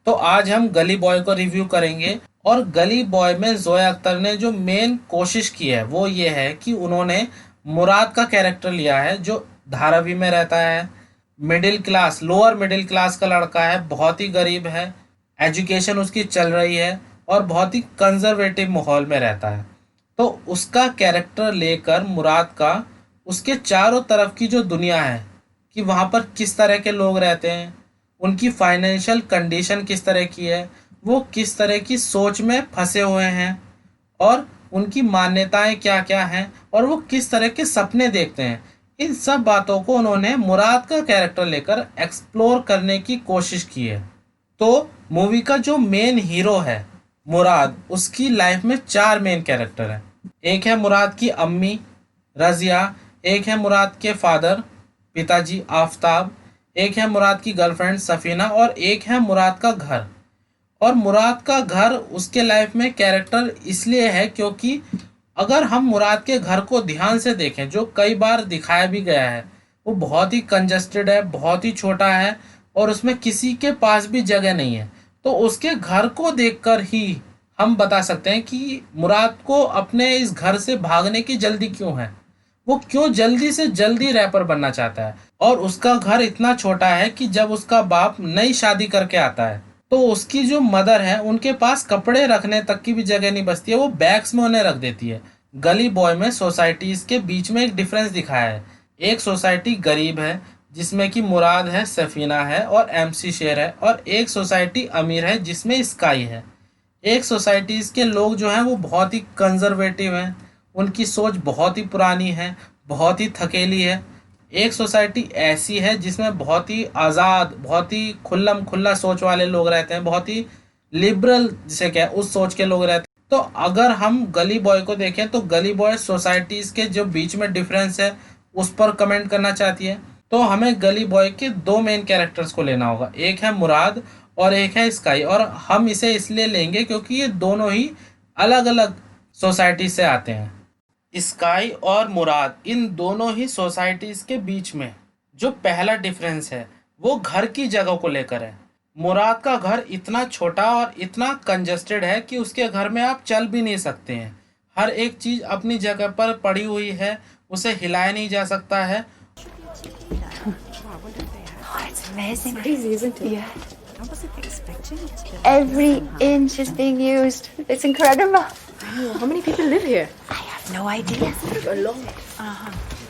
तो आज हम गली बॉय को रिव्यू करेंगे। और गली बॉय में जोया अख्तर ने जो मेन कोशिश की है वो ये है कि उन्होंने मुराद का कैरेक्टर लिया है जो धारावी में रहता है। Middle class, lower middle class का लड़का है, बहुत ही गरीब है, एजुकेशन उसकी चल रही है और बहुत ही कंजर्वेटिव माहौल में रहता है। तो उसका कैरेक्टर लेकर मुराद का उसके चारों तरफ की जो दुनिया है कि वहाँ पर किस तरह के लोग रहते हैं, उनकी फाइनेंशियल कंडीशन किस तरह की है, वो किस तरह की सोच में फंसे हुए हैं और उनकी मान्यताएं क्या क्या हैं और वो किस तरह के सपने देखते हैं, इन सब बातों को उन्होंने मुराद का कैरेक्टर लेकर एक्सप्लोर करने की कोशिश की है। तो मूवी का जो मेन हीरो है मुराद, उसकी लाइफ में चार मेन कैरेक्टर हैं। एक है मुराद की अम्मी रजिया, एक है मुराद के फादर पिताजी आफताब, एक है मुराद की गर्लफ्रेंड सफीना और एक है मुराद का घर। और मुराद का घर उसके लाइफ में कैरेक्टर इसलिए है क्योंकि अगर हम मुराद के घर को ध्यान से देखें जो कई बार दिखाया भी गया है, वो बहुत ही कंजस्टेड है, बहुत ही छोटा है और उसमें किसी के पास भी जगह नहीं है। तो उसके घर को देखकर ही हम बता सकते हैं कि मुराद को अपने इस घर से भागने की जल्दी क्यों है, वो क्यों जल्दी से जल्दी रैपर बनना चाहता है। और उसका घर इतना छोटा है कि जब उसका बाप नई शादी करके आता है तो उसकी जो मदर है उनके पास कपड़े रखने तक की भी जगह नहीं बचती है, वो बैग्स में उन्हें रख देती है। गली बॉय में सोसाइटीज के बीच में एक डिफरेंस दिखाया है। एक सोसाइटी गरीब है जिसमें कि मुराद है, सफीना है और एमसी शेर है, और एक सोसाइटी अमीर है जिसमें स्काई है। एक सोसाइटीज़ के लोग जो हैं वो बहुत ही कंजर्वेटिव हैं, उनकी सोच बहुत ही पुरानी है, बहुत ही थकेली है। एक सोसाइटी ऐसी है जिसमें बहुत ही आज़ाद, बहुत ही खुल्लम खुल्ला सोच वाले लोग रहते हैं, बहुत ही लिबरल जिसे क्या उस सोच के लोग रहते हैं। तो अगर हम गली बॉय को देखें तो गली बॉय सोसाइटीज़ के जो बीच में डिफरेंस है उस पर कमेंट करना चाहती है। तो हमें गली बॉय के दो मेन कैरेक्टर्स को लेना होगा, एक है मुराद और एक है स्काई। और हम इसे इसलिए लेंगे क्योंकि ये दोनों ही अलग अलग सोसाइटी से आते हैं। स्काई और मुराद इन दोनों ही सोसाइटीज के बीच में जो पहला डिफरेंस है वो घर की जगह को लेकर है। मुराद का घर इतना छोटा और इतना कंजस्टेड है कि उसके घर में आप चल भी नहीं सकते हैं। हर एक चीज़ अपनी जगह पर पड़ी हुई है, उसे हिलाया नहीं जा सकता है। Oh, it's amazing. It's crazy, isn't it? Yeah. I wasn't expecting it. Every inch is being used. It's incredible. Oh, how many people live here? I have no idea. A lot.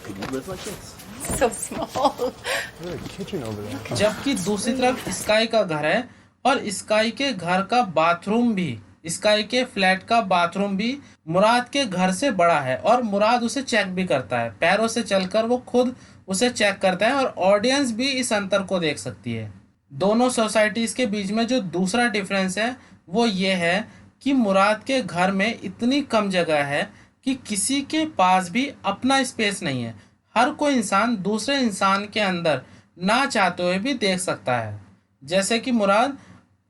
Could you live like this? So small. There's a kitchen over there. जबकि दूसरी तरफ sky का घर है और sky के घर का बाथरूम भी, स्काई के फ्लैट का बाथरूम भी मुराद के घर से बड़ा है और मुराद उसे चेक भी करता है, पैरों से चलकर वो खुद उसे चेक करता है और ऑडियंस भी इस अंतर को देख सकती है। दोनों सोसाइटीज़ के बीच में जो दूसरा डिफरेंस है वो ये है कि मुराद के घर में इतनी कम जगह है कि किसी के पास भी अपना स्पेस नहीं है। हर कोई इंसान दूसरे इंसान के अंदर ना चाहते हुए भी देख सकता है। जैसे कि मुराद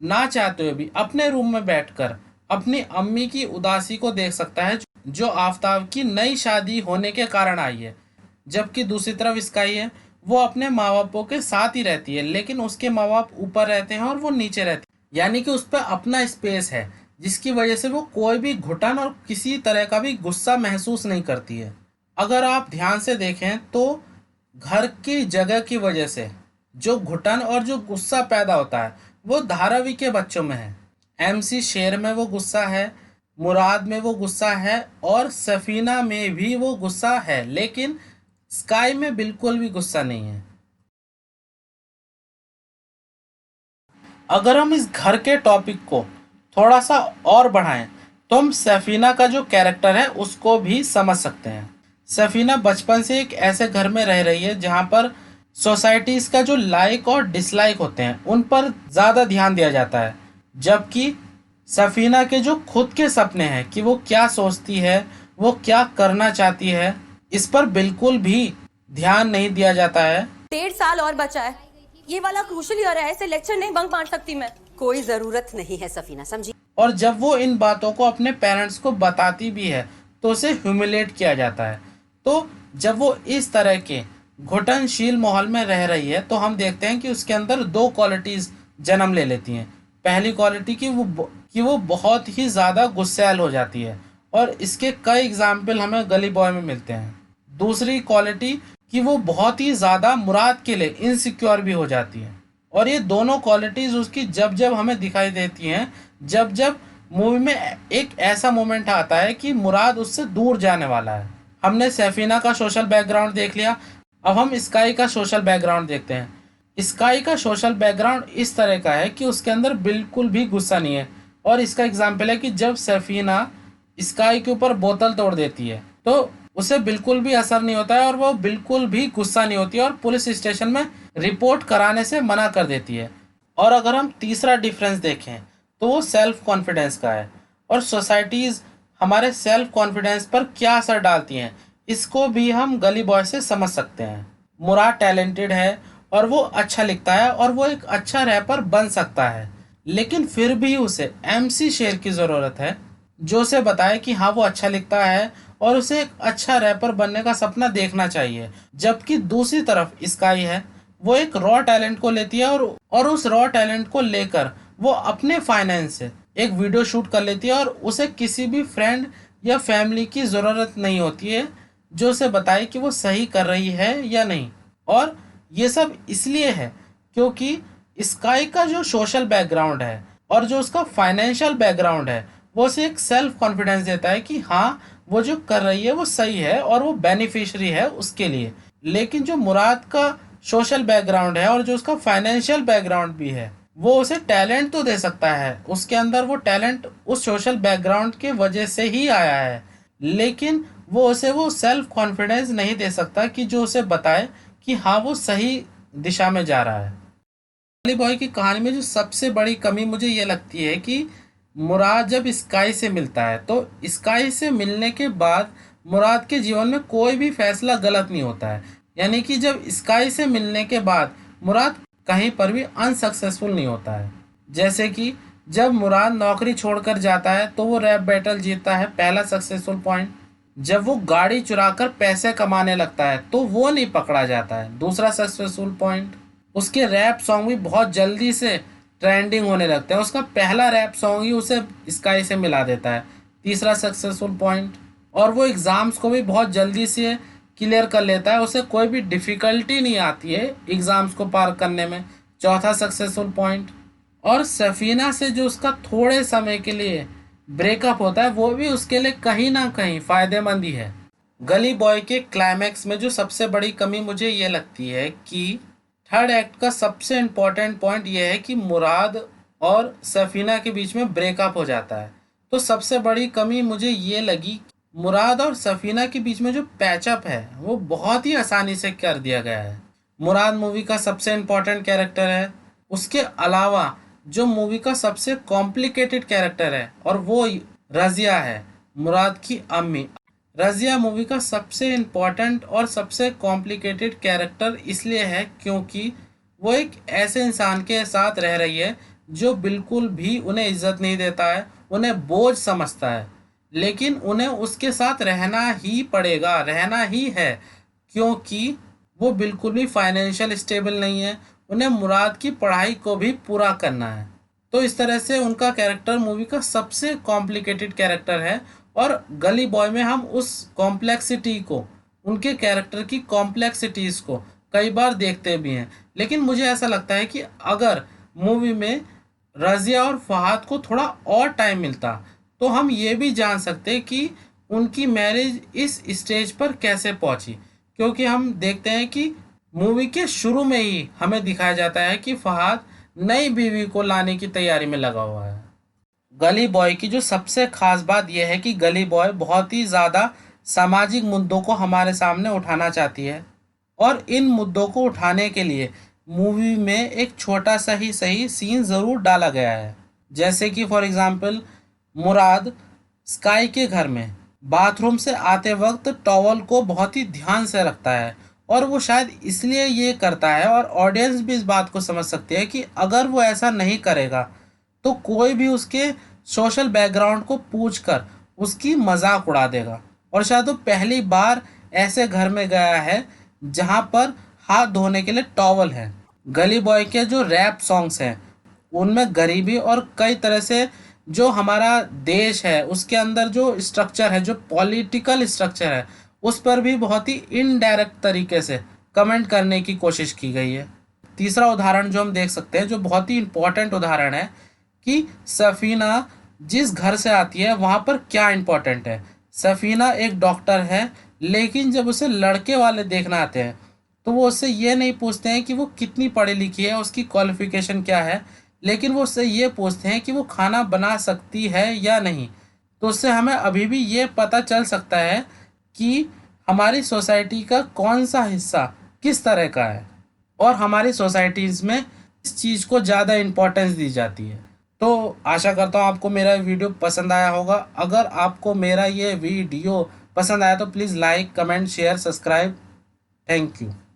ना चाहते हुए भी अपने रूम में बैठकर अपनी अम्मी की उदासी को देख सकता है जो आफताब की नई शादी होने के कारण आई है। जबकि दूसरी तरफ स्काई है, वो अपने माँ बापों के साथ ही रहती है लेकिन उसके माँ बाप ऊपर रहते हैं और वो नीचे रहती है, यानी कि उस पर अपना स्पेस है जिसकी वजह से वो कोई भी घुटन और किसी तरह का भी गुस्सा महसूस नहीं करती है। अगर आप ध्यान से देखें तो घर की जगह की वजह से जो घुटन और जो गुस्सा पैदा होता है वो धारावी के बच्चों में है। एमसी शेर में वो गुस्सा है, मुराद में वो गुस्सा है और सफीना में भी वो गुस्सा है, लेकिन स्काई में बिल्कुल भी गुस्सा नहीं है। अगर हम इस घर के टॉपिक को थोड़ा सा और बढ़ाएं तो हम सफीना का जो कैरेक्टर है उसको भी समझ सकते हैं। सफीना बचपन से एक ऐसे घर में रह रही है जहाँ पर सोसाइटीज़ का जो लाइक और डिसलाइक होते हैं उन पर ज़्यादा ध्यान दिया जाता है, जबकि सफीना के जो खुद के सपने हैं कि वो क्या सोचती है, वो क्या करना चाहती है, इस पर बिल्कुल भी ध्यान नहीं दिया जाता है। 1.5 साल और बचा है, ये वाला क्रूशल ईयर है, ऐसे लेक्चर नहीं बंक मार सकती मैं। कोई जरूरत नहीं है सफीना, समझी? और जब वो इन बातों को अपने पेरेंट्स को बताती भी है तो उसे ह्यूमिलेट किया जाता है। तो जब वो इस तरह के घुटनशील माहौल में रह रही है तो हम देखते हैं कि उसके अंदर दो क्वालिटीज़ जन्म ले लेती हैं। पहली क्वालिटी कि वो बहुत ही ज़्यादा गुस्सैल हो जाती है, और इसके कई एग्जाम्पल हमें गली बॉय में मिलते हैं। दूसरी क्वालिटी कि वो बहुत ही ज़्यादा मुराद के लिए इनसिक्योर भी हो जाती है। और ये दोनों क्वालिटीज़ उसकी जब जब हमें दिखाई देती हैं, जब जब मूवी में एक ऐसा मोमेंट आता है कि मुराद उससे दूर जाने वाला है। हमने सफीना का सोशल बैकग्राउंड देख लिया, अब हम स्काई का सोशल बैकग्राउंड देखते हैं। स्काई का सोशल बैकग्राउंड इस तरह का है कि उसके अंदर बिल्कुल भी गुस्सा नहीं है, और इसका एग्जाम्पल है कि जब सफीना स्काई के ऊपर बोतल तोड़ देती है तो उसे बिल्कुल भी असर नहीं होता है, और वो बिल्कुल भी गुस्सा नहीं होती है, और पुलिस स्टेशन में रिपोर्ट कराने से मना कर देती है। और अगर हम तीसरा डिफरेंस देखें तो वो सेल्फ कॉन्फिडेंस का है, और सोसाइटीज़ हमारे सेल्फ कॉन्फिडेंस पर क्या असर डालती हैं, इसको भी हम गली बॉय से समझ सकते हैं। मुराद टैलेंटेड है और वो अच्छा लिखता है और वो एक अच्छा रैपर बन सकता है, लेकिन फिर भी उसे MC शेर की ज़रूरत है जो उसे बताए कि हाँ वो अच्छा लिखता है और उसे एक अच्छा रैपर बनने का सपना देखना चाहिए। जबकि दूसरी तरफ स्काई है, वो एक रॉ टैलेंट को लेती है और उस रॉ टैलेंट को लेकर वो अपने फाइनेंस से एक वीडियो शूट कर लेती है, और उसे किसी भी फ्रेंड या फैमिली की ज़रूरत नहीं होती है जो उसे बताए कि वो सही कर रही है या नहीं। और ये सब इसलिए है क्योंकि स्काई का जो सोशल बैकग्राउंड है और जो उसका फाइनेंशियल बैकग्राउंड है वो उसे एक सेल्फ कॉन्फिडेंस देता है कि हाँ वो जो कर रही है वो सही है और वो बेनिफिशियरी है उसके लिए। लेकिन जो मुराद का सोशल बैकग्राउंड है और जो उसका फाइनेंशियल बैकग्राउंड भी है, वो उसे टैलेंट तो दे सकता है, उसके अंदर वो टैलेंट उस सोशल बैकग्राउंड के वजह से ही आया है, लेकिन वो उसे वो सेल्फ कॉन्फिडेंस नहीं दे सकता कि जो उसे बताए कि हाँ वो सही दिशा में जा रहा है। गली बॉय की कहानी में जो सबसे बड़ी कमी मुझे ये लगती है कि मुराद जब स्काई से मिलता है तो स्काई से मिलने के बाद मुराद के जीवन में कोई भी फैसला गलत नहीं होता है। यानी कि जब स्काई से मिलने के बाद मुराद कहीं पर भी अनसक्सेसफुल नहीं होता है। जैसे कि जब मुराद नौकरी छोड़कर जाता है तो वो रैप बैटल जीतता है, पहला सक्सेसफुल पॉइंट। जब वो गाड़ी चुराकर पैसे कमाने लगता है तो वो नहीं पकड़ा जाता है, दूसरा सक्सेसफुल पॉइंट। उसके रैप सॉन्ग भी बहुत जल्दी से ट्रेंडिंग होने लगते हैं, उसका पहला रैप सॉन्ग ही उसे स्काई से मिला देता है, तीसरा सक्सेसफुल पॉइंट। और वो एग्ज़ाम्स को भी बहुत जल्दी से क्लियर कर लेता है, उसे कोई भी डिफ़िकल्टी नहीं आती है एग्ज़ाम्स को पार करने में, चौथा सक्सेसफुल पॉइंट। और सफीना से जो उसका थोड़े समय के लिए ब्रेकअप होता है वो भी उसके लिए कहीं ना कहीं फ़ायदेमंद ही है। गली बॉय के क्लाइमैक्स में जो सबसे बड़ी कमी मुझे ये लगती है कि थर्ड एक्ट का सबसे इम्पॉर्टेंट पॉइंट ये है कि मुराद और सफीना के बीच में ब्रेकअप हो जाता है। तो सबसे बड़ी कमी मुझे ये लगी, मुराद और सफीना के बीच में जो पैचअप है वो बहुत ही आसानी से कर दिया गया है। मुराद मूवी का सबसे इम्पॉर्टेंट कैरेक्टर है, उसके अलावा जो मूवी का सबसे कॉम्प्लिकेटेड कैरेक्टर है और वो रज़िया है, मुराद की अम्मी। रज़िया मूवी का सबसे इम्पॉर्टेंट और सबसे कॉम्प्लिकेटेड कैरेक्टर इसलिए है क्योंकि वो एक ऐसे इंसान के साथ रह रही है जो बिल्कुल भी उन्हें इज्जत नहीं देता है, उन्हें बोझ समझता है, लेकिन उन्हें उसके साथ रहना ही पड़ेगा, रहना ही है, क्योंकि वो बिल्कुल भी फाइनेंशियल स्टेबल नहीं है, उन्हें मुराद की पढ़ाई को भी पूरा करना है। तो इस तरह से उनका कैरेक्टर मूवी का सबसे कॉम्प्लिकेटेड कैरेक्टर है, और गली बॉय में हम उस कॉम्प्लेक्सिटी को, उनके कैरेक्टर की कॉम्प्लेक्सिटीज़ को कई बार देखते भी हैं। लेकिन मुझे ऐसा लगता है कि अगर मूवी में रज़िया और फहाद को थोड़ा और टाइम मिलता तो हम ये भी जान सकते कि उनकी मैरिज इस स्टेज पर कैसे पहुंची, क्योंकि हम देखते हैं कि मूवी के शुरू में ही हमें दिखाया जाता है कि फहाद नई बीवी को लाने की तैयारी में लगा हुआ है। गली बॉय की जो सबसे खास बात यह है कि गली बॉय बहुत ही ज़्यादा सामाजिक मुद्दों को हमारे सामने उठाना चाहती है, और इन मुद्दों को उठाने के लिए मूवी में एक छोटा सा ही सही सीन ज़रूर डाला गया है। जैसे कि फॉर एग्ज़ाम्पल मुराद स्काई के घर में बाथरूम से आते वक्त टॉवल को बहुत ही ध्यान से रखता है, और वो शायद इसलिए ये करता है, और ऑडियंस भी इस बात को समझ सकती है कि अगर वो ऐसा नहीं करेगा तो कोई भी उसके सोशल बैकग्राउंड को पूछकर उसकी मजाक उड़ा देगा। और शायद वो पहली बार ऐसे घर में गया है जहाँ पर हाथ धोने के लिए टॉवल है। गली बॉय के जो रैप सॉन्ग्स हैं उनमें गरीबी और कई तरह से जो हमारा देश है उसके अंदर जो स्ट्रक्चर है, जो पॉलिटिकल स्ट्रक्चर है, उस पर भी बहुत ही इनडायरेक्ट तरीके से कमेंट करने की कोशिश की गई है। तीसरा उदाहरण जो हम देख सकते हैं, जो बहुत ही इम्पोर्टेंट उदाहरण है कि सफीना जिस घर से आती है वहाँ पर क्या इम्पोर्टेंट है। सफीना एक डॉक्टर है, लेकिन जब उसे लड़के वाले देखना आते हैं तो वो उससे ये नहीं पूछते हैं कि वो कितनी पढ़ी लिखी है, उसकी क्वालिफिकेशन क्या है, लेकिन वो उससे ये पूछते हैं कि वो खाना बना सकती है या नहीं। तो उससे हमें अभी भी ये पता चल सकता है कि हमारी सोसाइटी का कौन सा हिस्सा किस तरह का है और हमारी सोसाइटीज़ में इस चीज़ को ज़्यादा इम्पोर्टेंस दी जाती है। तो आशा करता हूँ आपको मेरा वीडियो पसंद आया होगा। अगर आपको मेरा ये वीडियो पसंद आया तो please like, comment, share, subscribe. Thank you.